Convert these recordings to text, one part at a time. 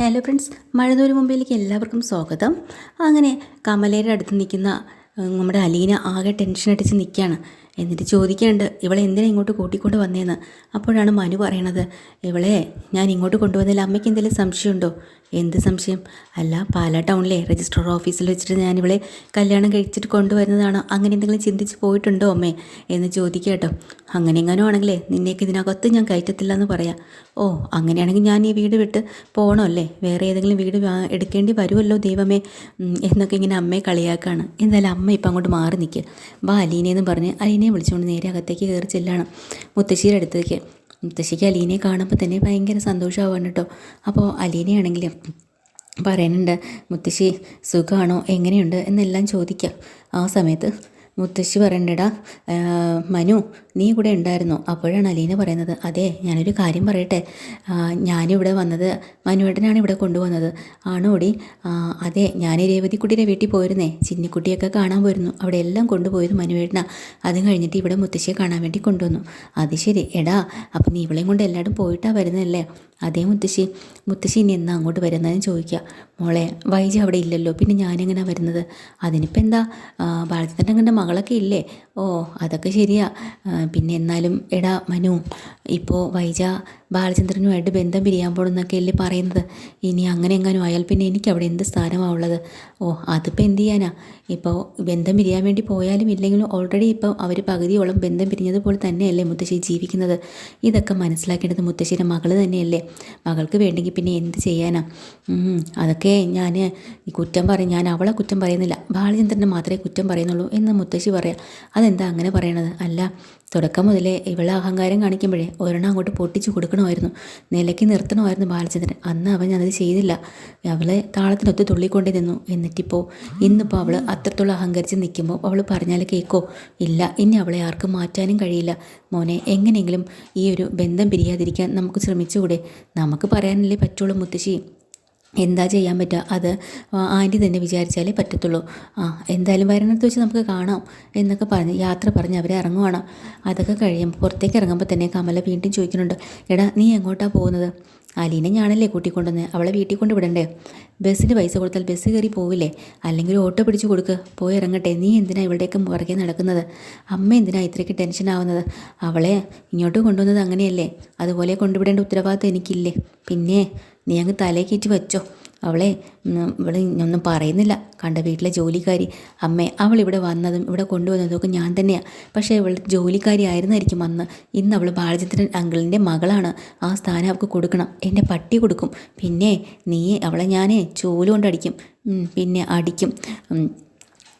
Hello friends, മഴനൂര് മുമ്പിലേക്ക് എല്ലാവർക്കും സ്വാഗതം. അങ്ങനെ കമലയുടെ അടുത്ത് നിൽക്കുന്ന നമ്മുടെ അലീന ആകെ ടെൻഷൻ അടിച്ച് നിൽക്കുകയാണ്. എന്നിട്ട് ചോദിക്കാണ്ട് ഇവളെ എന്തിനാ ഇങ്ങോട്ട് കൂട്ടിക്കൊണ്ട് വന്നേന്ന്. അപ്പോഴാണ് മനു പറയണത്, ഇവളെ ഞാൻ ഇങ്ങോട്ട് കൊണ്ടുവന്നതിൽ അമ്മയ്ക്ക് എന്തെങ്കിലും സംശയമുണ്ടോ? എന്ത് സംശയം? അല്ല, പാലാ ടൗണിലെ രജിസ്ട്രാർ ഓഫീസിൽ വെച്ചിട്ട് ഞാനിവളെ കല്യാണം കഴിച്ചിട്ട് കൊണ്ടുവരുന്നതാണോ, അങ്ങനെ എന്തെങ്കിലും ചിന്തിച്ച് പോയിട്ടുണ്ടോ അമ്മേ എന്ന് ചോദിക്കുക കേട്ടോ. അങ്ങനെ എങ്ങനെയോ ആണെങ്കിലേ നിന്നേക്ക് ഇതിനകത്ത് ഞാൻ കയറ്റത്തില്ല എന്ന് പറയാം. ഓ, അങ്ങനെയാണെങ്കിൽ ഞാൻ ഈ വീട് വിട്ട് പോകണമല്ലേ, വേറെ ഏതെങ്കിലും വീട് എടുക്കേണ്ടി വരുമല്ലോ ദൈവമേ എന്നൊക്കെ ഇങ്ങനെ അമ്മയെ കളിയാക്കാണ്. എന്തായാലും അമ്മ ഇപ്പം അങ്ങോട്ട് മാറി നിൽക്കുക. വാ അലീനയെന്ന് പറഞ്ഞ് അലീനയെ വിളിച്ചുകൊണ്ട് നേരെ അകത്തേക്ക് കയറി ചെല്ലാണ് മുത്തശ്ശിയുടെ അടുത്തേക്ക്. മുത്തശ്ശിക്ക് അലീനയെ കാണുമ്പോൾ തന്നെ ഭയങ്കര സന്തോഷമാവാണ് കേട്ടോ. അപ്പോൾ അലീനയാണെങ്കിൽ പറയുന്നുണ്ട്, മുത്തശ്ശി സുഖമാണോ, എങ്ങനെയുണ്ട് എന്നെല്ലാം ചോദിക്കാം. ആ സമയത്ത് മുത്തശ്ശി പറയണ്ടടാ മനു, നീ കൂടെ ഉണ്ടായിരുന്നോ? അപ്പോഴാണ് അലീന പറയുന്നത്, അതെ ഞാനൊരു കാര്യം പറയട്ടെ, ഞാനിവിടെ വന്നത് മനുവേട്ടനാണ് ഇവിടെ കൊണ്ടുവന്നത്. ആണോടി? അതെ, ഞാൻ രേവതിക്കുട്ടിയുടെ വീട്ടിൽ പോയിരുന്നേ, ചിന്നിക്കുട്ടിയൊക്കെ കാണാൻ പോയിരുന്നു, അവിടെ എല്ലാം കൊണ്ടുപോയത് മനുവേട്ടനാ. അത് കഴിഞ്ഞിട്ട് ഇവിടെ മുത്തശ്ശിയെ കാണാൻ വേണ്ടി കൊണ്ടുവന്നു. അത് ശരി എടാ, അപ്പം നീ ഇവളെയും കൊണ്ട് എല്ലാവരും പോയിട്ടാണ് വരുന്നതല്ലേ? അതേ മുത്തശ്ശി. മുത്തശ്ശി ഇനി എന്നാ അങ്ങോട്ട് വരുന്നതെന്ന് ചോദിക്കുക. മോളെ, വൈജി അവിടെ ഇല്ലല്ലോ, പിന്നെ ഞാനെങ്ങനെയാണ് വരുന്നത്? അതിനിപ്പോൾ എന്താ, ബാലചന്ദ്രൻ്റെ മകളൊക്കെ ഇല്ലേ? ഓ, അതൊക്കെ ശരിയാ. പിന്നെ എന്നാലും എടാ മനു, ഇപ്പോൾ വൈജ ബാലചന്ദ്രനുമായിട്ട് ബന്ധം പിരിയാൻ പോകണമെന്നൊക്കെ അല്ലേ പറയുന്നത്. ഇനി അങ്ങനെ എങ്ങാനും ആയാൽ പിന്നെ എനിക്ക് അവിടെ എന്ത് സ്ഥാനമാണ് ഉള്ളത്? ഓ, അതിപ്പോൾ എന്ത് ചെയ്യാനാ? ഇപ്പോൾ ബന്ധം പിരിയാൻ വേണ്ടി പോയാലും ഇല്ലെങ്കിലും ഓൾറെഡി ഇപ്പം അവർ പകുതിയോളം ബന്ധം പിരിഞ്ഞതുപോലെ തന്നെയല്ലേ മുത്തശ്ശി ജീവിക്കുന്നത്. ഇതൊക്കെ മനസ്സിലാക്കേണ്ടത് മുത്തശ്ശിയുടെ മകൾ തന്നെയല്ലേ. മകൾക്ക് വേണ്ടെങ്കിൽ പിന്നെ എന്ത് ചെയ്യാനാ? അതൊക്കെ ഞാൻ കുറ്റം പറയും, ഞാൻ അവളെ കുറ്റം പറയുന്നില്ല, ബാലചന്ദ്രനെ മാത്രമേ കുറ്റം പറയുന്നുള്ളൂ എന്ന് മുത്തശ്ശി പറയാം. അതെന്താ അങ്ങനെ പറയണത്? അല്ല, തുടക്കം മുതലേ ഇവളെ അഹങ്കാരം കാണിക്കുമ്പോഴേ ഒരെണ്ണം അങ്ങോട്ട് പൊട്ടിച്ച് കൊടുക്കണമായിരുന്നു, നിലയ്ക്ക് നിർത്തണമായിരുന്നു ബാലചന്ദ്രൻ. അന്ന് അവൻ ഞാനത് ചെയ്തില്ല, അവളെ താളത്തിനൊത്ത് തുള്ളിക്കൊണ്ടേ നിന്നു. എന്നിട്ടിപ്പോൾ ഇന്നിപ്പോൾ അവൾ അത്രത്തോളം അഹങ്കരിച്ച് നിൽക്കുമ്പോൾ അവൾ പറഞ്ഞാൽ കേൾക്കോ? ഇല്ല, ഇനി അവളെ ആർക്കും മാറ്റാനും കഴിയില്ല. മോനെ, എങ്ങനെയെങ്കിലും ഈ ഒരു ബന്ധം പിരിയാതിരിക്കാൻ നമുക്ക് ശ്രമിച്ചുകൂടെ? നമുക്ക് പറയാനല്ലേ പറ്റുള്ളൂ മുത്തശ്ശി. എന്താ ചെയ്യാൻ പറ്റുക? അത് ആൻറ്റി തന്നെ വിചാരിച്ചാലേ പറ്റത്തുള്ളൂ. എന്തായാലും വരണത്ത് വെച്ച് നമുക്ക് കാണാം എന്നൊക്കെ പറഞ്ഞ് യാത്ര പറഞ്ഞ് അവരെ ഇറങ്ങുവാണ്. അതൊക്കെ കഴിയുമ്പോൾ പുറത്തേക്ക് ഇറങ്ങുമ്പോൾ തന്നെ കമല വീണ്ടും ചോദിക്കുന്നുണ്ട്, എടാ നീ എങ്ങോട്ടാണ് പോകുന്നത്? അലീനെ ഞാനല്ലേ കൂട്ടിക്കൊണ്ടുവന്ന്, അവളെ വീട്ടിൽ കൊണ്ട് വിടണ്ടേ? ബസ്സിന് പൈസ കൊടുത്താൽ ബസ് കയറി പോവില്ലേ? അല്ലെങ്കിൽ ഓട്ടോ പിടിച്ച് കൊടുക്ക്, പോയി ഇറങ്ങട്ടെ. നീ എന്തിനാ ഇവിടേക്ക് പുറകെ നടക്കുന്നത്? അമ്മ എന്തിനാ ഇത്രയ്ക്ക് ടെൻഷൻ ആവുന്നത്? അവളെ ഇങ്ങോട്ട് കൊണ്ടുവന്നത് അങ്ങനെയല്ലേ, അതുപോലെ കൊണ്ടുവിടേണ്ട ഉത്തരവാദിത്വം എനിക്കില്ലേ? പിന്നെ നീ അങ്ങ് തലേ കയറ്റി വെച്ചോ. അവളെ ഇവിടെ ഒന്നും പറയുന്നില്ല, കണ്ട വീട്ടിലെ ജോലിക്കാരി. അമ്മേ, അവളിവിടെ വന്നതും ഇവിടെ കൊണ്ടുവന്നതും ഒക്കെ ഞാൻ തന്നെയാണ്. പക്ഷേ ഇവൾ ജോലിക്കാരി ആയിരുന്നായിരിക്കും അന്ന്. ഇന്ന് അവൾ ബാലചന്ദ്രൻ അങ്കിളിൻ്റെ മകളാണ്, ആ സ്ഥാനം അവൾക്ക് കൊടുക്കണം. എൻ്റെ പട്ടി കൊടുക്കും. പിന്നെ നീ അവളെ ഞാൻ ചൂലുകൊണ്ടടിക്കും, പിന്നെ അടിക്കും.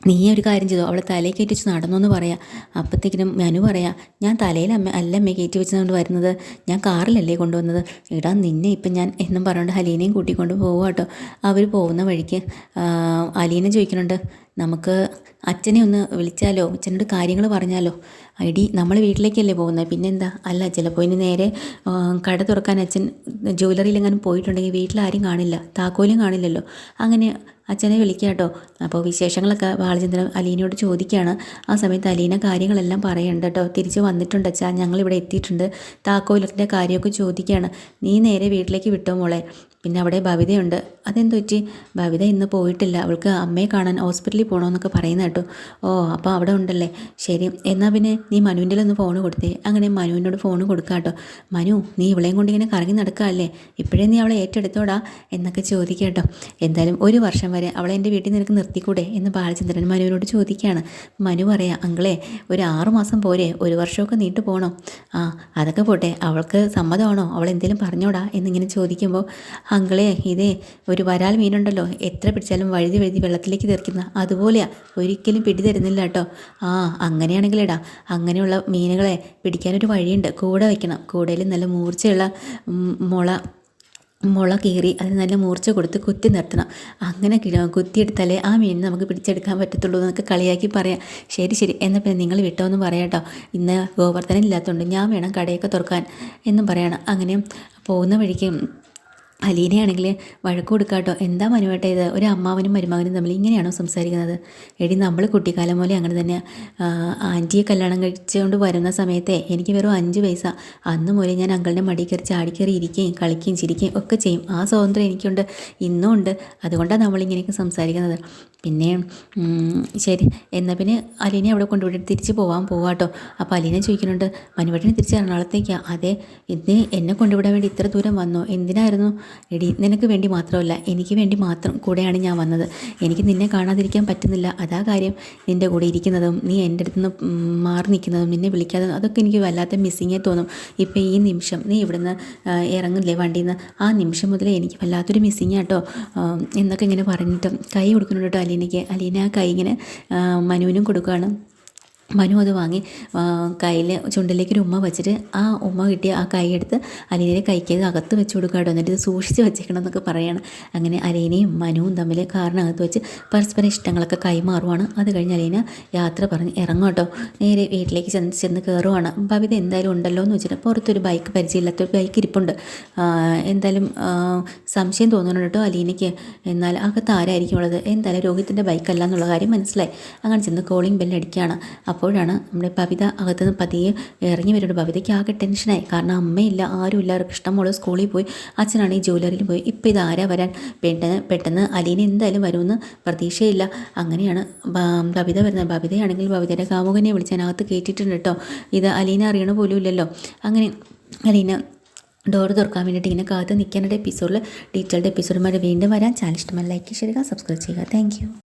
നീ ഒരു കാര്യം ചെയ്തോ, അവളെ തലയിൽ കയറ്റി വെച്ച് നടന്നു എന്ന് പറയാം. അപ്പോഴത്തേക്കിനും മനു പറയാം, ഞാൻ തലയിൽ അമ്മയെ കയറ്റി വെച്ചുകൊണ്ട് വരുന്നത്, ഞാൻ കാറിലല്ലേ കൊണ്ടുവന്നത്. ഇടാ നിന്നെ ഇപ്പം ഞാൻ എന്നും പറഞ്ഞുകൊണ്ട് അലീനയും കൂട്ടിക്കൊണ്ട് പോവുക കേട്ടോ. അവർ പോകുന്ന വഴിക്ക് അലീന ചോദിക്കുന്നുണ്ട്, നമുക്ക് അച്ഛനെ ഒന്ന് വിളിച്ചാലോ, അച്ഛനോട് കാര്യങ്ങൾ പറഞ്ഞാലോ? എടി, നമ്മൾ വീട്ടിലേക്കല്ലേ പോകുന്നത്, പിന്നെന്താ? അല്ല, ചിലപ്പോൾ ഇനി നേരെ കട തുറക്കാൻ അച്ഛൻ ജ്വല്ലറിയിലെങ്ങാനും പോയിട്ടുണ്ടെങ്കിൽ വീട്ടിലാരും കാണില്ല, താക്കോലും കാണില്ലല്ലോ. അങ്ങനെ അച്ഛനെ വിളിക്കുക കേട്ടോ. അപ്പോൾ വിശേഷങ്ങളൊക്കെ ബാലചന്ദ്രൻ അലീനയോട് ചോദിക്കുകയാണ്. ആ സമയത്ത് അലീന കാര്യങ്ങളെല്ലാം പറയുന്നുണ്ട് കേട്ടോ. തിരിച്ച് വന്നിട്ടുണ്ട് അച്ഛാ, ഞങ്ങളിവിടെ എത്തിയിട്ടുണ്ട്, താക്കോലിൻ്റെ കാര്യമൊക്കെ ചോദിക്കുകയാണ്. നീ നേരെ വീട്ടിലേക്ക് വിട്ടോ മോളെ. പിന്നെ അവിടെ ഭവിതയുണ്ട്. അതെന്ത് പറ്റി? ഭവിത ഇന്ന് പോയിട്ടില്ല, അവൾക്ക് അമ്മയെ കാണാൻ ഹോസ്പിറ്റലിൽ പോകണമെന്നൊക്കെ പറയുന്ന കേട്ടോ. ഓ, അപ്പോൾ അവിടെ ഉണ്ടല്ലേ, ശരി. എന്നാൽ പിന്നെ നീ മനുവിൻ്റെ ഒന്ന് ഫോൺ കൊടുത്തേ. അങ്ങനെ മനുവിനോട് ഫോൺ കൊടുക്കാം കേട്ടോ. മനു, നീ ഇവളെയും കൊണ്ട് ഇങ്ങനെ കറങ്ങി നടക്കാമല്ലേ, ഇപ്പോഴേ നീ അവളെ ഏറ്റെടുത്തോടാ എന്നൊക്കെ ചോദിക്കാം കേട്ടോ. എന്തായാലും ഒരു വർഷം വരെ അവളെ എൻ്റെ വീട്ടിൽ നിനക്ക് നിർത്തിക്കൂടെ എന്ന് ബാലചന്ദ്രൻ മനുവിനോട് ചോദിക്കുകയാണ്. മനു പറയാം, അങ്കിളെ ഒരു 6 മാസം പോരെ, ഒരു വർഷമൊക്കെ നീട്ടു പോകണോ? അതൊക്കെ പോട്ടെ, അവൾക്ക് സമ്മതമാണോ? അവൾ എന്തെങ്കിലും പറഞ്ഞോടാ എന്നിങ്ങനെ ചോദിക്കുമ്പോൾ, അങ്കിളെ ഇതേ ഒരു വരാൽ മീനുണ്ടല്ലോ, എത്ര പിടിച്ചാലും വഴുതി വെള്ളത്തിലേക്ക് തെറിക്കുന്ന അതുപോലെയാ, ഒരിക്കലും പിടി തരുന്നില്ല കേട്ടോ. അങ്ങനെയാണെങ്കിലേടാ, അങ്ങനെയുള്ള മീനുകളെ പിടിക്കാനൊരു വഴിയുണ്ട്, കൂട വയ്ക്കണം. കൂടയിൽ നല്ല മൂർച്ചയുള്ള മുള കീറി അതിന് നല്ല മൂർച്ച കൊടുത്ത് കുത്തി നിർത്തണം. അങ്ങനെ കുത്തിയെടുത്താലേ ആ മീൻ നമുക്ക് പിടിച്ചെടുക്കാൻ പറ്റത്തുള്ളൂ എന്നൊക്കെ കളിയാക്കി പറയാം. ശരി ശരി, എന്നാൽ പിന്നെ നിങ്ങൾ വിട്ടോ എന്ന് പറയാം കേട്ടോ. ഇന്ന് ഗോവർദ്ധനം ഇല്ലാത്തതുകൊണ്ട് ഞാൻ വേണം കടയൊക്കെ തുറക്കാൻ എന്നും പറയണം. അങ്ങനെ പോകുന്ന വഴിക്ക് അലീനയാണെങ്കിൽ വഴക്ക് കൊടുക്കാട്ടോ, എന്താ മനുവേട്ട ഇത്, ഒരു അമ്മാവനും മരുമകനും തമ്മിൽ ഇങ്ങനെയാണോ സംസാരിക്കുന്നത്? എടി നമ്മൾ കുട്ടിക്കാലം പോലെ അങ്ങനെ തന്നെ. ആൻറ്റിയെ കല്യാണം കഴിച്ചുകൊണ്ട് വരുന്ന സമയത്തെ എനിക്ക് വെറും 5 പൈസ. അന്ന് മുതലേ ഞാൻ അങ്കിളിൻ്റെ മടി കയറി ചാടിക്കയറി ഇരിക്കുകയും കളിക്കുകയും ചിരിക്കുകയും ഒക്കെ ചെയ്യും. ആ സ്വാതന്ത്ര്യം എനിക്കുണ്ട്, ഇന്നും ഉണ്ട്. അതുകൊണ്ടാണ് നമ്മളിങ്ങനെയൊക്കെ സംസാരിക്കുന്നത്. പിന്നെ ശരി എന്നാൽ പിന്നെ അലീനെ അവിടെ കൊണ്ടുപോയിട്ട് തിരിച്ച് പോവാട്ടോ. അപ്പോൾ അലീന ചോദിക്കുന്നുണ്ട്, മനുവേട്ടനെ തിരിച്ച് എറണാകുളത്തേക്കാണ്? അതെ. ഇത് എന്നെ കൊണ്ടുവിടാൻ വേണ്ടി ഇത്ര ദൂരം വന്നോ? എന്തിനായിരുന്നു? എടി നിനക്ക് വേണ്ടി മാത്രമല്ല, എനിക്ക് വേണ്ടി മാത്രം കൂടെയാണ് ഞാൻ വന്നത്. എനിക്ക് നിന്നെ കാണാതിരിക്കാൻ പറ്റുന്നില്ല, അതാ കാര്യം. നിൻ്റെ കൂടെ ഇരിക്കുന്നതും നീ എൻ്റെ അടുത്ത് നിന്ന് മാറി നിൽക്കുന്നതും നിന്നെ വിളിക്കാത്തതും അതൊക്കെ എനിക്ക് വല്ലാത്ത മിസ്സിങ്ങേ തോന്നും. ഇപ്പോൾ ഈ നിമിഷം നീ ഇവിടുന്ന് ഇറങ്ങില്ലേ വണ്ടിയിൽ നിന്ന്, ആ നിമിഷം മുതൽ എനിക്ക് വല്ലാത്തൊരു മിസ്സിങ് കേട്ടോ എന്നൊക്കെ ഇങ്ങനെ പറഞ്ഞിട്ട് കൈ കൊടുക്കുന്നുണ്ട് കേട്ടോ അലീനയ്ക്ക്. അലീന ആ കൈ ഇങ്ങനെ മനുവിനും കൊടുക്കുകയാണ്. മനു അത് വാങ്ങി കയ്യിൽ ചുണ്ടിലേക്ക് ഒരു ഉമ്മ വെച്ചിട്ട് ആ ഉമ്മ കിട്ടിയ ആ കൈ എടുത്ത് അലീനയുടെ കൈക്ക് അകത്ത് വെച്ച് കൊടുക്കാട്ടോ. എന്നിട്ട് ഇത് സൂക്ഷിച്ച് വെച്ചേക്കണം എന്നൊക്കെ പറയുകയാണ്. അങ്ങനെ അലീനയും മനുവും തമ്മിൽ കാറിനകത്ത് വെച്ച് പരസ്പര ഇഷ്ടങ്ങളൊക്കെ കൈമാറുവാണ്. അത് കഴിഞ്ഞ് അലീന യാത്ര പറഞ്ഞ് ഇറങ്ങും കേട്ടോ. നേരെ വീട്ടിലേക്ക് ചെന്ന് കയറുവാണ്. ഭവിത എന്തായാലും ഉണ്ടല്ലോ എന്ന് വെച്ചിട്ട് പുറത്തൊരു ബൈക്ക്, പരിചയമില്ലാത്തൊരു ബൈക്ക് ഇരിപ്പുണ്ട്. എന്തായാലും സംശയം തോന്നുന്നുണ്ട് കേട്ടോ അലീനയ്ക്ക്. എന്നാൽ അകത്ത് ആരായിരിക്കും ഉള്ളത്? എന്തായാലും രോഹിത്തിൻ്റെ ബൈക്കല്ല എന്നുള്ള കാര്യം മനസ്സിലായി. അങ്ങനെ ചെന്ന് കോളിംഗ് ബെല്ലടിക്കുകയാണ്. അപ്പോഴാണ് നമ്മുടെ ഭവിത അകത്തുനിന്ന് പതിയെ ഇറങ്ങി വരുന്നത്. ഭവിതയ്ക്ക് ആകെ ടെൻഷനായി. കാരണം അമ്മയില്ല, ആരുമില്ല. കൃഷ്ണമോള് സ്കൂളിൽ പോയി, അച്ഛനാണ് ഈ ജ്വല്ലറിയിൽ പോയി. ഇപ്പം ഇതാരാ വരാൻ? പെട്ടെന്ന് അലീന എന്തായാലും വരുമെന്ന് പ്രതീക്ഷയില്ല. അങ്ങനെയാണ് ഭവിത വരുന്നത്. ഭവിതയാണെങ്കിൽ ഭവിതയുടെ കാമുകനെ വിളിച്ച് അതിനകത്ത് കയറ്റിയിട്ടുണ്ട് കേട്ടോ. ഇത് അലീന അറിയണ പോലും ഇല്ലല്ലോ. അങ്ങനെ അലീന ഡോറ് തുറക്കാൻ വേണ്ടിയിട്ട് ഇങ്ങനെ കാത്ത് നിൽക്കാനായിട്ട് ഡീറ്റെയിൽഡ് എപ്പിസോഡുമാരെ വീണ്ടും വരാൻ. ചാനൽ ഇഷ്ടമായി ലൈക്ക് ചെയ്യുക, സബ്സ്ക്രൈബ് ചെയ്യുക. താങ്ക്